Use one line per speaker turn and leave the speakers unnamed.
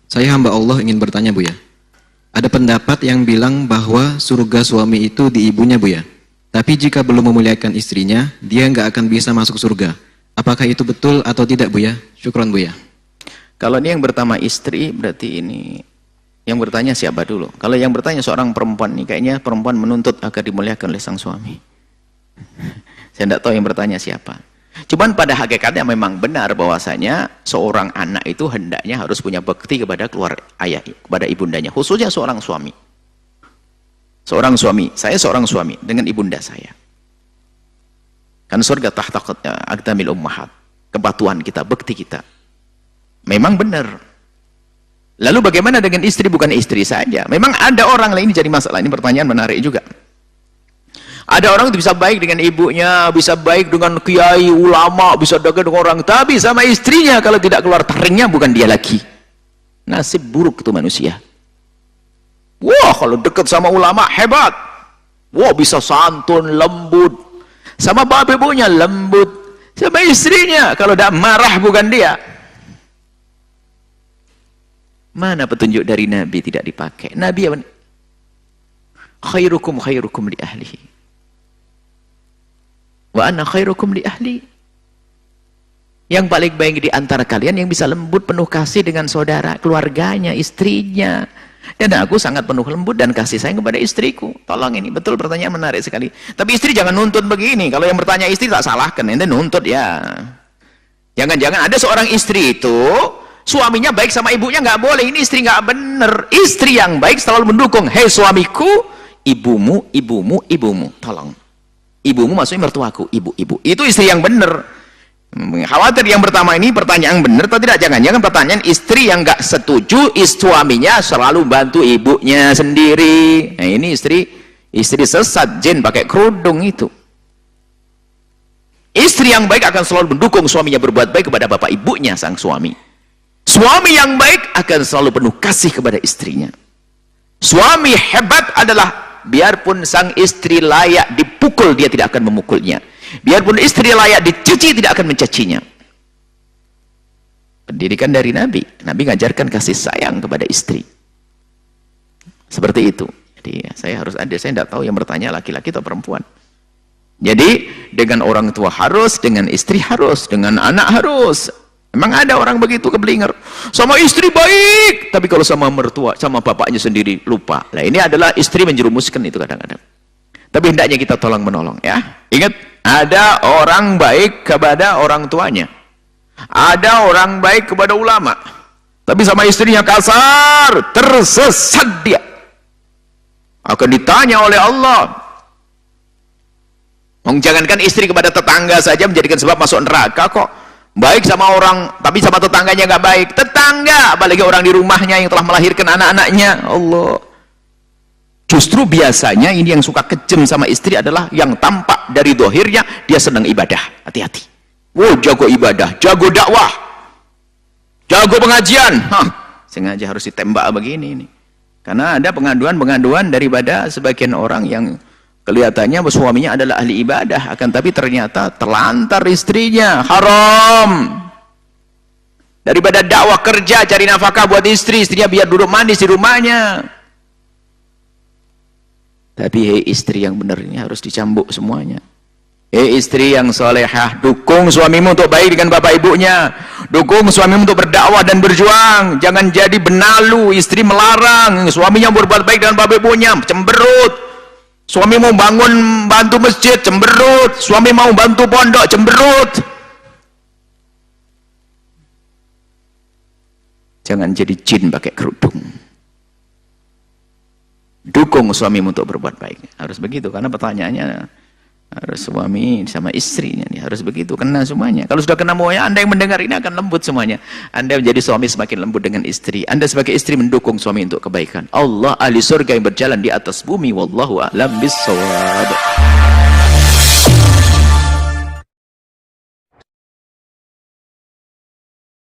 Saya hamba Allah ingin bertanya Bu ya. Ada pendapat yang bilang bahwa surga suami itu di ibunya Bu ya. Tapi jika belum memuliakan istrinya, dia nggak akan bisa masuk surga. Apakah itu betul atau tidak Bu ya? Syukron Bu ya.
Kalau ini yang pertama istri, berarti ini yang bertanya siapa dulu? Kalau yang bertanya seorang perempuan nih, kayaknya perempuan menuntut agar dimuliakan oleh sang suami. Saya tidak tahu yang bertanya siapa. Cuman pada hakikatnya memang benar bahwasanya seorang anak itu hendaknya harus punya bakti kepada ayah, kepada ibundanya, khususnya seorang suami. Seorang suami, saya seorang suami dengan ibunda saya. Kan surga tahta aqdamil ummahat, kepatuhan kita, bakti kita. Memang benar. Lalu bagaimana dengan istri? Bukan istri saja. Memang ada orang lain, ini jadi masalah. Ini pertanyaan menarik juga. Ada orang itu bisa baik dengan ibunya, bisa baik dengan kiai, ulama, bisa dekat dengan orang, tapi sama istrinya kalau tidak keluar taringnya bukan dia lagi. Nasib buruk itu manusia. Wah, kalau dekat sama ulama hebat. Wah, bisa santun, lembut. Sama bapak ibunya lembut. Sama istrinya kalau tidak marah bukan dia. Mana petunjuk dari Nabi tidak dipakai? Nabi apa? Khairukum khairukum li ahlihi. Wa ana khairukum li ahli. Yang paling baik di antara kalian yang bisa lembut penuh kasih dengan saudara, keluarganya, istrinya. Dan aku sangat penuh lembut dan kasih sayang kepada istriku. Tolong ini, betul pertanyaan menarik sekali. Tapi istri jangan nuntut begini. Kalau yang bertanya istri tak salahkan, ente nuntut ya. Jangan-jangan ada seorang istri itu suaminya baik sama ibunya nggak boleh. Ini istri nggak bener. Istri yang baik selalu mendukung. Hei suamiku, ibumu, ibumu, ibumu. Tolong. Ibumu maksudnya mertuaku, ibu-ibu. Itu istri yang benar. Khawatir yang pertama ini pertanyaan benar atau tidak? Jangan-jangan pertanyaan istri yang nggak setuju, suaminya selalu bantu ibunya sendiri. Nah ini istri sesat, jin pakai kerudung itu. Istri yang baik akan selalu mendukung suaminya berbuat baik kepada bapak ibunya sang suami. Suami yang baik akan selalu penuh kasih kepada istrinya. Suami hebat adalah biarpun sang istri layak dipukul, dia tidak akan memukulnya. Biarpun istri layak dicuci, tidak akan mencacinya. Pendidikan dari Nabi. Nabi ngajarkan kasih sayang kepada istri. Seperti itu. Jadi saya harus ada, saya tidak tahu yang bertanya laki-laki atau perempuan. Jadi dengan orang tua harus, dengan istri harus, dengan anak harus. Memang ada orang begitu keblinger. Sama istri baik, tapi kalau sama mertua, sama bapaknya sendiri lupa. Nah ini adalah istri menjerumuskan itu kadang-kadang. Tapi hendaknya kita tolong menolong ya. Ingat, ada orang baik kepada orang tuanya. Ada orang baik kepada ulama. Tapi sama istrinya kasar, tersesat dia. Akan ditanya oleh Allah. Jangankan istri kepada tetangga saja menjadikan sebab masuk neraka kok. Baik sama orang, tapi sama tetangganya nggak baik. Tetangga, apalagi orang di rumahnya yang telah melahirkan anak-anaknya. Allah. Justru biasanya ini yang suka kejam sama istri adalah yang tampak dari dohirnya dia senang ibadah. Hati-hati. Wow, jago ibadah, jago dakwah, jago pengajian. Sengaja harus ditembak begini ini. Karena ada pengaduan-pengaduan daripada sebagian orang yang kelihatannya suaminya adalah ahli ibadah, akan tapi ternyata terlantar istrinya, haram. Daripada dakwah kerja cari nafkah buat istri, istrinya biar duduk manis di rumahnya. Tapi hei istri yang benar ini harus dicambuk semuanya. Hei istri yang solehah, dukung suamimu untuk baik dengan bapak ibunya, dukung suamimu untuk berdakwah dan berjuang. Jangan jadi benalu, istri melarang suaminya berbuat baik dengan bapak ibunya, cemberut. Suami mau bantu masjid, cemberut. Suami mau bantu pondok, cemberut. Jangan jadi jin pakai kerudung. Dukung suamimu untuk berbuat baik. Harus begitu, karena pertanyaannya harus suami sama istrinya nih, harus begitu, kena semuanya. Kalau sudah kena semuanya, Anda yang mendengar ini akan lembut semuanya. Anda menjadi suami semakin lembut dengan istri. Anda sebagai istri mendukung suami untuk kebaikan. Allah ahli surga yang berjalan di atas bumi. Wallahu a'lam bissawab.